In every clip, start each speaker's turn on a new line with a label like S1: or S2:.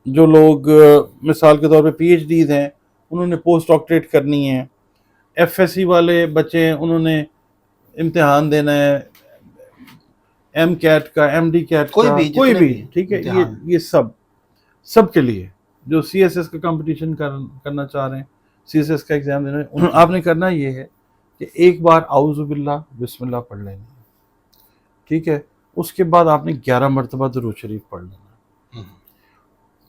S1: جو لوگ مثال کے طور پہ پی ایچ ڈیز ہیں انہوں نے پوسٹ ڈاکٹریٹ کرنی ہے، ایف ایس سی والے بچے ہیں انہوں نے امتحان دینا ہے، ایم کیٹ کا، ایم ڈی کیٹ
S2: کوئی
S1: کا،
S2: بھی
S1: کوئی
S2: جتنے
S1: بھی،
S2: بھی
S1: ٹھیک ہے،
S2: امتحان
S1: یہ سب کے لیے جو سی ایس ایس کا کمپٹیشن کرنا چاہ رہے ہیں، سی ایس ایس کا ایگزام دینا ہے، آپ نے کرنا یہ ہے کہ ایک بار اعوذ باللہ بسم اللہ پڑھ لینی ہے، ٹھیک ہے، اس کے بعد آپ نے 11 مرتبہ درود شریف پڑھ لینا،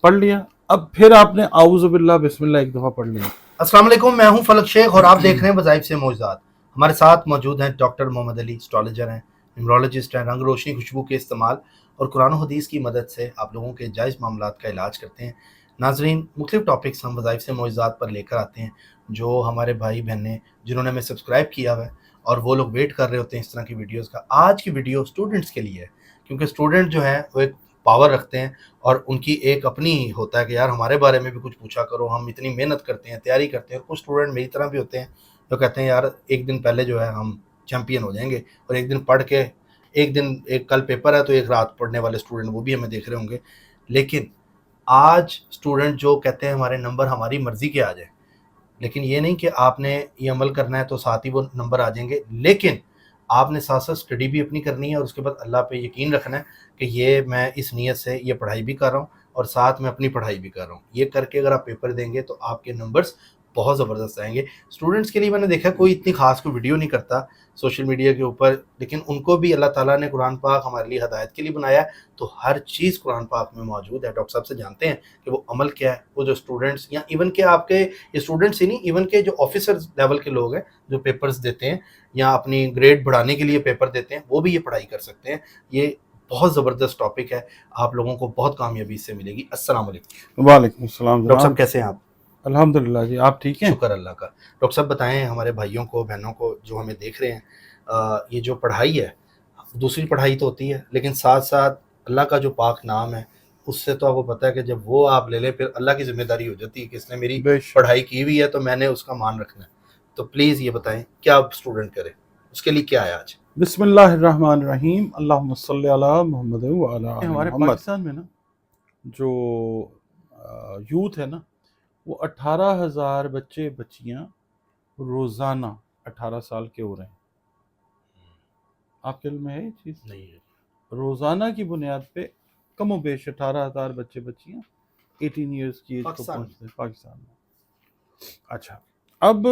S1: پڑھ لیا، اب پھر آپ نے اعوذ باللہ بسم اللہ ایک دفعہ پڑھ لیا۔
S2: السلام علیکم، میں ہوں فلک شیخ اور آپ دیکھ رہے ہیں وظائف سے معجزات۔ ہمارے ساتھ موجود ہیں ڈاکٹر محمد علی، اسٹرالوجر ہیں، نیورولوجسٹ ہیں، رنگ روشنی خوشبو کے استعمال اور قرآن و حدیث کی مدد سے آپ لوگوں کے جائز معاملات کا علاج کرتے ہیں۔ ناظرین، مختلف ٹاپکس ہم وظائف سے معجزات پر لے کر آتے ہیں، جو ہمارے بھائی بہنیں جنہوں نے ہمیں سبسکرائب کیا ہوا ہے اور وہ لوگ ویٹ کر رہے ہوتے ہیں اس طرح کی ویڈیوز کا۔ آج کی ویڈیو اسٹوڈنٹس کے لیے ہے، کیونکہ اسٹوڈنٹ جو ہیں وہ ایک پاور رکھتے ہیں اور ان کی ایک اپنی ہوتا ہے کہ یار ہمارے بارے میں بھی کچھ پوچھا کرو، ہم اتنی محنت کرتے ہیں، تیاری کرتے ہیں۔ اور کچھ اسٹوڈنٹ میری طرح بھی ہوتے ہیں جو کہتے ہیں یار ایک دن پہلے جو ہے ہم چیمپئن ہو جائیں گے، اور ایک دن پڑھ کے ایک کل پیپر ہے تو ایک رات پڑھنے والے اسٹوڈنٹ وہ بھی ہمیں دیکھ رہے ہوں گے۔ لیکن آج اسٹوڈنٹ جو کہتے ہیں ہمارے نمبر ہماری مرضی کے آ جائیں، لیکن یہ نہیں کہ آپ نے یہ عمل کرنا ہے تو ساتھ ہی وہ نمبر آ جائیں گے، لیکن آپ نے ساتھ ساتھ اسٹڈی بھی اپنی کرنی ہے اور اس کے بعد اللہ پہ یقین رکھنا ہے کہ یہ میں اس نیت سے یہ پڑھائی بھی کر رہا ہوں اور ساتھ میں اپنی پڑھائی بھی کر رہا ہوں۔ یہ کر کے اگر آپ پیپر دیں گے تو آپ کے نمبرز بہت زبردست آئیں گے۔ اسٹوڈنٹس کے لیے میں نے دیکھا کوئی اتنی خاص کوئی ویڈیو نہیں کرتا سوشل میڈیا کے اوپر، لیکن ان کو بھی اللہ تعالیٰ نے قرآن پاک ہمارے لیے ہدایت کے لیے بنایا ہے، تو ہر چیز قرآن پاک میں موجود ہے۔ ڈاکٹر صاحب سے جانتے ہیں کہ وہ عمل کیا ہے، وہ جو اسٹوڈنٹس یا ایون کہ آپ کے یہ اسٹوڈنٹس ہی نہیں، ایون کہ جو آفیسر لیول کے لوگ ہیں جو پیپرز دیتے ہیں یا اپنی گریڈ بڑھانے کے لیے پیپر دیتے ہیں، وہ بھی یہ پڑھائی کر سکتے ہیں۔ یہ بہت زبردست ٹاپک ہے، آپ لوگوں کو بہت کامیابی سے ملے گی۔ السلام علیکم۔
S1: وعلیکم السلام
S2: ڈاکٹر
S1: جناب،
S2: صاحب کیسے ہیں آپ؟
S1: الحمدللہ جی، آپ ٹھیک ہیں؟
S2: شکر اللہ کا۔ ڈاکٹر صاحب بتائیں ہمارے بھائیوں کو بہنوں کو جو ہمیں دیکھ رہے ہیں، یہ جو پڑھائی ہے، دوسری پڑھائی تو ہوتی ہے لیکن ساتھ ساتھ اللہ کا جو پاک نام ہے اس سے تو آپ کو پتہ ہے کہ جب وہ آپ لے لیں پھر اللہ کی ذمہ داری ہو جاتی ہے کہ اس نے میری
S1: بے شک،
S2: پڑھائی کی ہوئی ہے تو میں نے اس کا مان رکھنا ہے۔ تو پلیز یہ بتائیں کیا اسٹوڈنٹ کرے، اس کے لیے کیا ہے آج؟
S1: بسم اللہ الرحمن الرحیم، اللہم صلی علی محمد وعلی آل ہمارے
S2: محمد۔
S1: پاکستان میں نا جو یوتھ ہے نا، وہ 18,000 بچے بچیاں روزانہ 18 سال کے ہو رہے ہیں۔ آپ کے علم میں ہے یہ چیز؟
S2: نہیں ہے۔
S1: روزانہ کی بنیاد پہ کم و بیش 18,000 بچے بچیاں 18 ایئرس کی ایج کو
S2: پاکستان میں؟
S1: پہنچتے ہیں پاکستان میں۔ اچھا، اب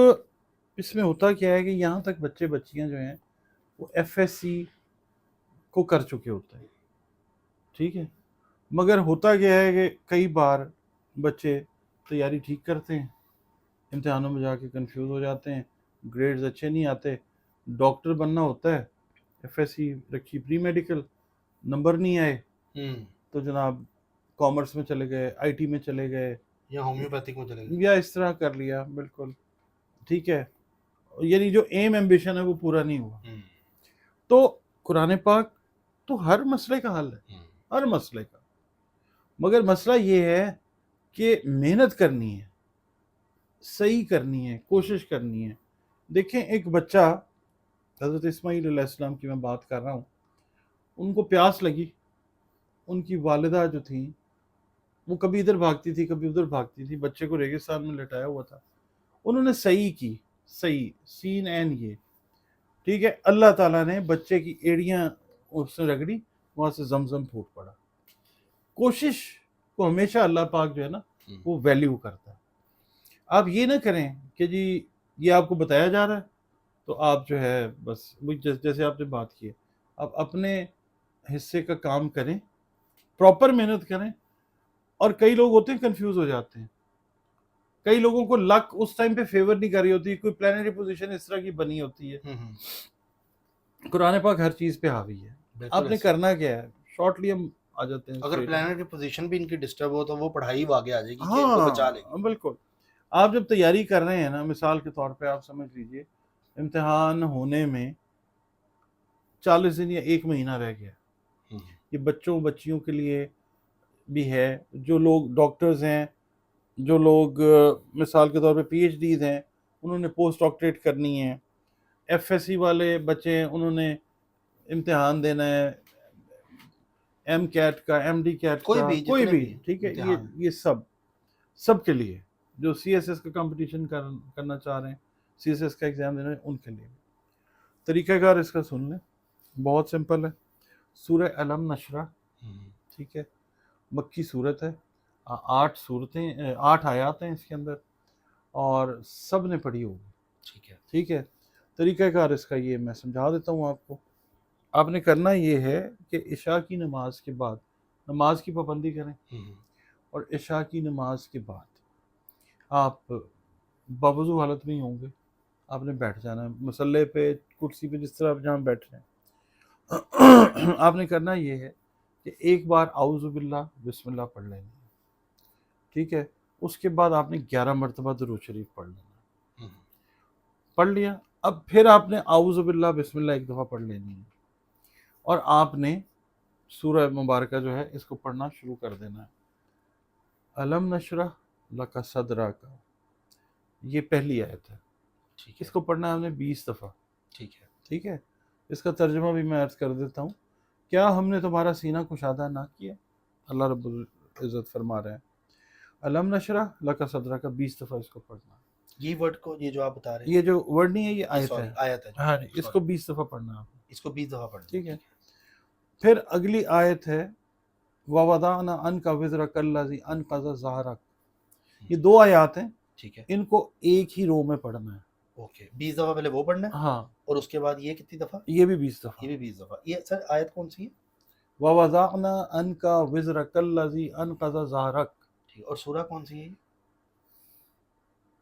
S1: اس میں ہوتا کیا ہے کہ یہاں تک بچے بچیاں جو ہیں وہ ایف ایس سی کو کر چکے ہوتے ہیں، ٹھیک ہے، مگر ہوتا کیا ہے کہ کئی بار بچے تیاری ٹھیک کرتے ہیں، امتحانوں میں جا کے کنفیوز ہو جاتے ہیں، گریڈز اچھے نہیں آتے، ڈاکٹر بننا ہوتا ہے، ایف ایس سی رکھی پری میڈیکل، نمبر نہیں آئے تو جناب کامرس میں چلے گئے، آئی ٹی میں چلے گئے،
S2: یا ہومیوپیتھک میں چلے گئے،
S1: یا اس طرح کر لیا، بالکل ٹھیک ہے، یعنی جو ایم ایمبیشن ہے وہ پورا نہیں ہوا۔ تو قرآن پاک تو ہر مسئلے کا حل ہے، ہر مسئلے کا، مگر مسئلہ یہ ہے کہ محنت کرنی ہے، صحیح کرنی ہے، کوشش کرنی ہے۔ دیکھیں ایک بچہ، حضرت اسماعیل علیہ السلام کی میں بات کر رہا ہوں، ان کو پیاس لگی، ان کی والدہ جو تھیں وہ کبھی ادھر بھاگتی تھی کبھی ادھر بھاگتی تھی، بچے کو ریگستان میں لٹایا ہوا تھا، انہوں نے صحیح کی، صحیح سین این یہ، ٹھیک ہے، اللہ تعالیٰ نے بچے کی ایڑیاں اس نے رگڑی، وہاں سے زمزم پھوٹ پڑا۔ کوشش کو ہمیشہ اللہ پاک جو ہے نا وہ ویلیو کرتا ہے۔ آپ یہ نہ کریں کہ جی یہ آپ کو بتایا جا رہا ہے تو آپ جو ہے بس جیسے آپ نے بات کی ہے، آپ اپنے حصے کا کام کریں، پراپر محنت کریں۔ اور کئی لوگ ہوتے ہیں کنفیوز ہو جاتے ہیں، کئی لوگوں کو لک اس ٹائم پہ فیور نہیں کر رہی ہوتی، کوئی پلانری پوزیشن اس طرح کی بنی ہوتی ہے۔ قرآن پاک ہر چیز پہ حاوی ہے، آپ نے کرنا کیا ہے، شارٹلی ہم آ جاتے ہیں۔
S2: اگر پلانٹری پوزیشن بھی ان کی ڈسٹرب ہو تو وہ پڑھائی وہ آگے آ جائے گی کہ ان کو بچا لے گی۔
S1: ہاں بالکل، آپ جب تیاری کر رہے ہیں نا، مثال کے طور پہ آپ سمجھ لیجئے امتحان ہونے میں 40 دن یا 1 مہینہ رہ گیا، یہ بچوں بچیوں کے لیے بھی ہے، جو لوگ ڈاکٹرز ہیں، جو لوگ مثال کے طور پہ پی ایچ ڈیز ہیں، انہوں نے پوسٹ ڈاکٹریٹ کرنی ہے، ایف ایس سی والے بچے ہیں انہوں نے امتحان دینا ہے، ایم کیٹ کا، ایم ڈی کیٹ
S2: کوئی
S1: کا،
S2: بھی،
S1: کوئی
S2: جتنے
S1: بھی،
S2: بھی
S1: ٹھیک ہے،
S2: امتحان۔
S1: یہ سب کے لیے جو سی ایس ایس کا کمپٹیشن کرنا چاہ رہے ہیں، سی ایس ایس کا ایگزام دینا ہے، ان کے لیے طریقہ کار اس کا سن لیں، بہت سمپل ہے۔ سورہ علم نشرہ، ٹھیک ہے، مکی صورت ہے، 8 آیات ہیں اس کے اندر، اور سب نے پڑھی ہوگی، ٹھیک ہے۔ طریقہ کار اس کا یہ میں سمجھا دیتا ہوں آپ کو۔ آپ نے کرنا یہ ہے کہ عشاء کی نماز کے بعد نماز کی پابندی کریں، اور عشاء کی نماز کے بعد آپ باوضو حالت میں ہی ہوں گے، آپ نے بیٹھ جانا ہے مصلی پہ، کرسی پہ، جس طرح آپ جہاں بیٹھ رہے ہیں۔ آپ نے کرنا یہ ہے کہ ایک بار اعوذ باللہ بسم اللہ پڑھ لینی ہے، ٹھیک ہے۔ اس کے بعد آپ نے 11 مرتبہ درود شریف پڑھ لینا، پڑھ لیا، اب پھر آپ نے اعوذ باللہ بسم اللہ ایک دفعہ پڑھ لینی ہے، اور آپ نے سورہ مبارکہ جو ہے اس کو پڑھنا شروع کر دینا ہے۔ علم نشرح لک صدرک، یہ پہلی آیت ہے، اس کو پڑھنا ہے ہم نے 20 دفعہ، ٹھیک ہے۔ اس کا ترجمہ بھی میں عرض کر دیتا ہوں۔ کیا ہم نے تمہارا سینہ کشادہ نہ کیا؟ اللہ رب العزت فرما رہے ہیں علم نشرح لک صدرک، 20 دفعہ اس کو پڑھنا ہے۔
S2: یہ ورڈ کو، یہ جو آپ بتا رہے ہیں،
S1: یہ جو ورڈ نہیں ہے، یہ آیت ہے،
S2: آیت ہے،
S1: ہاں، اس کو 20 دفعہ پڑھنا ہے،
S2: اس کو 20 دفعہ پڑھنا،
S1: ٹھیک ہے۔ پھر اگلی آیت ہے وَوَضَعْنَا عَنْكَ وِزْرَكَ الَّذِي أَنقَضَ ظَهْرَكَ، یہ 2 آیات ہیں،
S2: ٹھیک ہے،
S1: ان کو ایک ہی رو میں پڑھنا ہے،
S2: اوکے۔ 20 دفعہ پہلے وہ پڑھنا ہے،
S1: ہاں،
S2: اور اس کے بعد یہ کتنی دفعہ؟
S1: یہ بھی 20 دفعہ۔
S2: یہ بھی 20 دفعہ۔ یہ سر آیت کون سی ہے؟
S1: وَوَضَعْنَا عَنْكَ وِزْرَكَ الَّذِي أَنقَضَ ظَهْرَكَ،
S2: ٹھیک، اور سورہ کون سی ہے؟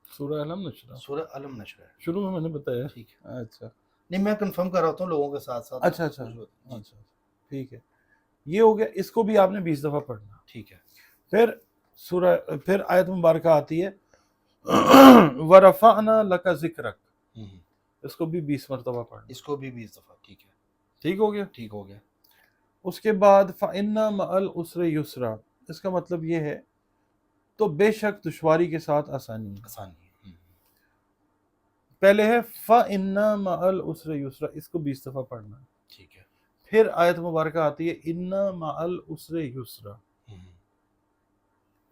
S1: سورہ علم نشرہ،
S2: سورہ علم نشرہ ہے،
S1: شروع میں نے بتایا،
S2: ٹھیک ہے۔
S1: اچھا
S2: نہیں، میں کنفرم کر رہا ہوتا ہوں لوگوں کے ساتھ ساتھ،
S1: اچھا اچھا اچھا، ٹھیک ہے، یہ ہو گیا، اس کو بھی آپ نے 20 دفعہ پڑھنا،
S2: ٹھیک ہے۔
S1: پھر آیت مبارکہ آتی ہے وَرَفَعْنَا لَكَ ذِكْرَكَ، اس کو بھی 20 مرتبہ پڑھنا،
S2: اس کو بھی 20 دفعہ، ٹھیک ہے،
S1: ٹھیک ہو گیا۔
S2: ٹھیک ہو گیا۔
S1: اس کے بعد فَإِنَّ مَعَ الْعُسْرِ يُسْرًا، اس کا مطلب یہ ہے تو بے شک دشواری کے ساتھ آسانی ہے۔
S2: آسانی ہے،
S1: پہلے ہے فَإِنَّ مَعَ الْعُسْرِ يُسْرًا، اس کو 20 دفعہ پڑھنا ہے۔
S2: ٹھیک ہے۔
S1: پھر آیت مبارکہ آتی ہے اِنَّ مَعَ الْعُسْرِ يُسْرًا،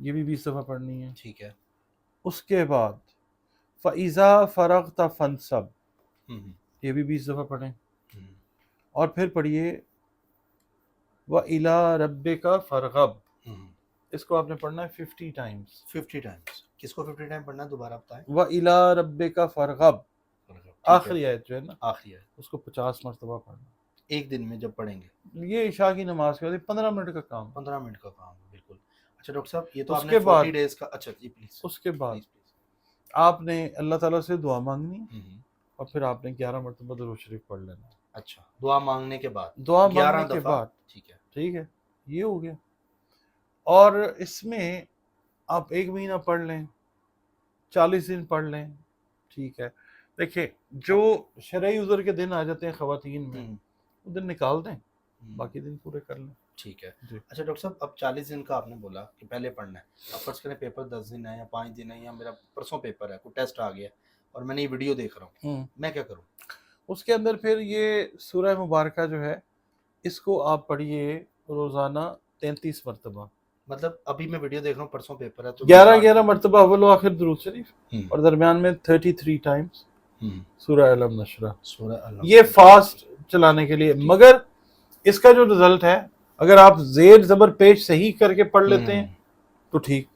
S1: یہ بھی 20 دفعہ پڑھنی ہے۔
S2: ٹھیک ہے۔
S1: اس کے بعد فَإِذَا فَرَغْتَ فَانْصَبْ، یہ بھی 20 دفعہ پڑھیں، اور پھر پڑھیے وَإِلَىٰ رَبِّكَ فَارْغَب، اس کو آپ نے پڑھنا ہے 50 ٹائمز،
S2: 50 ٹائمز۔ کس کو 50 ٹائم پڑھنا ہے دوبارہ بتائیں؟
S1: وَإِلَىٰ رَبِّكَ فَارْغَب، آخری آیت جو ہے نا،
S2: آخری ہے،
S1: اس کو 50 مرتبہ پڑھنا،
S2: ایک دن میں جب پڑھیں گے۔
S1: یہ عشاء کی نماز کے بعد 15 منٹ کا کام۔
S2: 15 منٹ کا کام ہے، بالکل۔ اچھا ڈاکٹر صاحب، یہ تو
S1: اس
S2: آپ
S1: کے
S2: نے
S1: بعد
S2: 40 ڈیز کا، اچھا جی پلیز،
S1: اس کے بعد
S2: پلیز۔
S1: آپ نے اللہ تعالیٰ سے دعا مانگنی، اور پھر آپ نے 11 مرتبہ درود شریف پڑھ لینا۔
S2: اچھا، دعا مانگنے کے بعد
S1: دعا
S2: 11
S1: مانگنے کے
S2: دفعہ،
S1: بعد،
S2: ٹھیک ہے،
S1: ٹھیک ہے، یہ ہو گیا۔ اور اس میں آپ 1 مہینہ پڑھ لیں، 40 دن پڑھ لیں، ٹھیک ہے۔ دیکھیں، جو شرعی عذر کے دن آ جاتے ہیں خواتین میں، وہ دن نکال دیں، باقی دن پورے کر لیں،
S2: ٹھیک ہے۔
S1: جی۔
S2: اچھا ڈاکٹر صاحب، اب 40 دن کا آپ نے بولا کہ پہلے پڑھنا ہے، اب فرض کریں پیپر 10 دن ہے یا 5 دن ہے، یا میرا پرسوں پیپر ہے، کوئی ٹیسٹ آ گیا اور میں نے یہ ویڈیو دیکھ رہا ہوں، میں کیا کروں؟
S1: اس کے اندر پھر یہ سورہ مبارکہ جو ہے اس کو آپ پڑھیے روزانہ 33 مرتبہ،
S2: مطلب ابھی میں ویڈیو دیکھ رہا ہوں، پرسوں پیپر ہے تو
S1: 11 مرتبہ اول و آخر درود شریف، اور درمیان میں 33 ٹائمز سورہ علم نشرہ،
S2: سورہ اللہ،
S1: یہ فاسٹ چلانے کے لیے۔ مگر اس کا جو رزلٹ ہے، اگر آپ زیر زبر پیش صحیح کر کے پڑھ لیتے ہیں تو ٹھیک،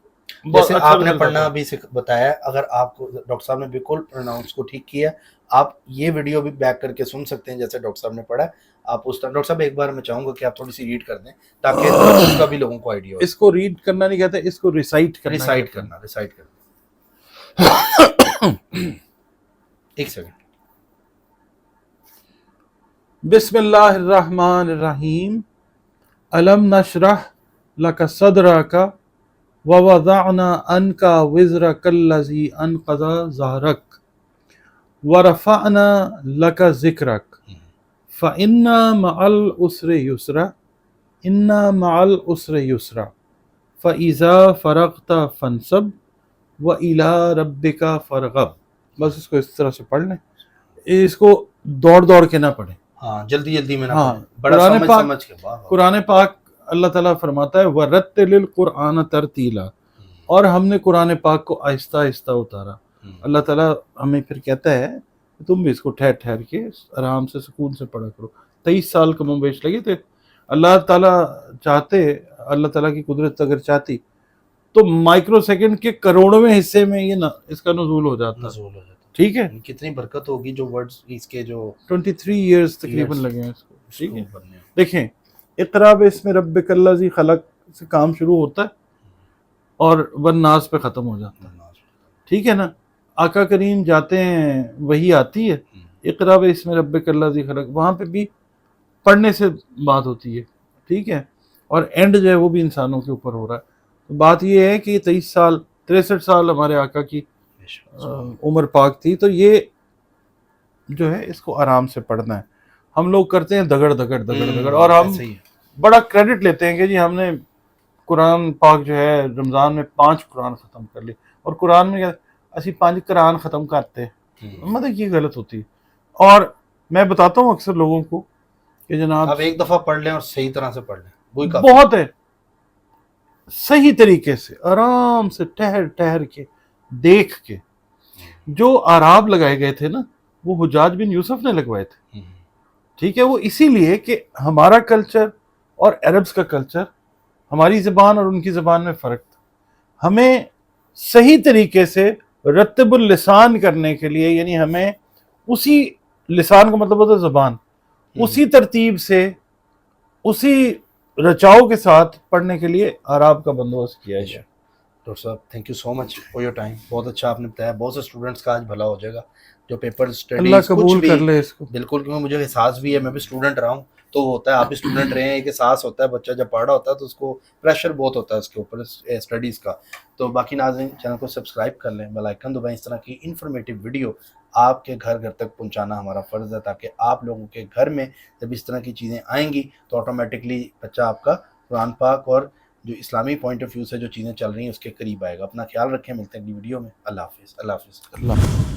S2: جیسے آپ نے پڑھنا ابھی بتایا، اگر آپ کو ڈاکٹر صاحب نے بالکل پروناؤنس کو ٹھیک کیا، آپ یہ ویڈیو بھی بیک کر کے سن سکتے ہیں جیسے ڈاکٹر صاحب نے پڑھا ہے۔ آپ اس طرح ڈاکٹر صاحب ایک بار میں چاہوں گا کہ آپ تھوڑی سی ریڈ کر دیں تاکہ اس کا بھی لوگوں کو آئیڈیا ہو۔
S1: اس کو ریڈ کرنا نہیں کہتے، اس کو ریسائٹ کرنا،
S2: ریسائٹ کرنا، ایک سیکنڈ۔
S1: بسم اللہ الرحمن الرحیم، علم نشرح لک صدرک ووضعنا عنک وزرک الذی انقض ظہرک ورفعنا لک ذکرک فإن مع العسر یسرا ان مع العسر یسرا فإذا فرغت فانصب وإلی ربک فارغب۔ بس اس کو اس طرح سے پڑھ لیں، اس کو دوڑ کے نہ پڑھیں،
S2: ہاں، جلدی میں نہ
S1: ہاں،
S2: پڑھیں، بڑا سمجھ کے بعد۔
S1: قرآن پاک اللہ تعالیٰ فرماتا ہے وَرَتِّلِ الْقُرْآنَ تَرْتِیلًا، اور ہم نے قرآن پاک کو آہستہ آہستہ اتارا. اللہ تعالیٰ ہمیں پھر کہتا ہے کہ تم بھی اس کو ٹھہر ٹھہر کے آرام سے سکون سے پڑھا کرو. 23 سال کم و بیش لگے تھے. اللہ تعالیٰ چاہتے، اللہ تعالیٰ کی قدرت اگر چاہتی تو مائکرو سیکنڈ کے کروڑویں حصے میں یہ اس کا نزول ہو جاتا. ٹھیک ہے،
S2: کتنی برکت ہوگی جو ورڈز اس کے جو
S1: 23 ایئرز تقریباً لگے ہیں اس کو. ٹھیک ہے، دیکھیں اقرا باسم ربک الذی خلق سے کام شروع ہوتا ہے اور والناس پہ ختم ہو جاتا ہے. ٹھیک ہے نا. آقا کریم جاتے ہیں، وہی آتی ہے اقرا باسم ربک الذی خلق، وہاں پہ بھی پڑھنے سے بات ہوتی ہے. ٹھیک ہے، اور اینڈ جو ہے وہ بھی انسانوں کے اوپر ہو رہا ہے. بات یہ ہے کہ 23 سال 63 سال ہمارے آقا کی عمر پاک تھی، تو یہ جو ہے اس کو آرام سے پڑھنا ہے. ہم لوگ کرتے ہیں دگڑ دگڑ دگڑ دگڑ، اور ہم بڑا کریڈٹ لیتے ہیں کہ جی ہم نے قرآن پاک جو ہے رمضان میں 5 قرآن ختم کر لی، اور قرآن میں اسی 5 قرآن ختم کرتے ہیں. مطلب یہ غلط ہوتی ہے. اور میں بتاتا ہوں اکثر لوگوں کو کہ جناب
S2: آپ ایک دفعہ پڑھ لیں اور صحیح طرح سے پڑھ لیں، وہی
S1: بہت ہے. صحیح طریقے سے آرام سے ٹہر ٹہر کے دیکھ کے. جو آراب لگائے گئے تھے نا وہ حجاج بن یوسف نے لگوائے تھے. ٹھیک ہے، وہ اسی لیے کہ ہمارا کلچر اور عربز کا کلچر، ہماری زبان اور ان کی زبان میں فرق تھا. ہمیں صحیح طریقے سے رتب اللسان کرنے کے لیے، یعنی ہمیں اسی لسان کا مطلب ہوتا ہے زبان، اسی ترتیب سے اسی رچاؤ کے ساتھ پڑھنے کے لیے آراب کا بندوبست کیا ہے.
S2: ڈاکٹر صاحب thank you so much for your time. بہت اچھا آپ نے بتایا. بہت سے اسٹوڈنٹس کا آج بھلا ہو جائے گا جو پیپر اسٹڈیز
S1: اللہ قبول کر لے اس کو.
S2: بالکل، کیونکہ مجھے احساس بھی ہے، میں بھی اسٹوڈنٹ رہا ہوں، تو ہوتا ہے آپ بھی اسٹوڈنٹ رہے ہیں، ایک احساس ہوتا ہے بچہ جب پڑھ رہا ہوتا ہے تو اس کو پریشر بہت ہوتا ہے اس کے اوپر اسٹڈیز کا. تو باقی ناظرین چینل کو سبسکرائب کر لیں، بیل آئیکن دبائیں. اس طرح کی انفارمیٹیو ویڈیو آپ کے گھر گھر تک پہنچانا ہمارا فرض ہے، تاکہ آپ لوگوں کے گھر میں جب اس طرح کی چیزیں آئیں گی تو آٹومیٹکلی بچہ آپ کا قرآن پاک اور جو اسلامی پوائنٹ آف ویو سے جو چیزیں چل رہی ہیں اس کے قریب آئے گا. اپنا خیال رکھیں، ملتے ہیں اگلی ویڈیو میں. اللہ حافظ. اللہ حافظ.
S1: اللہ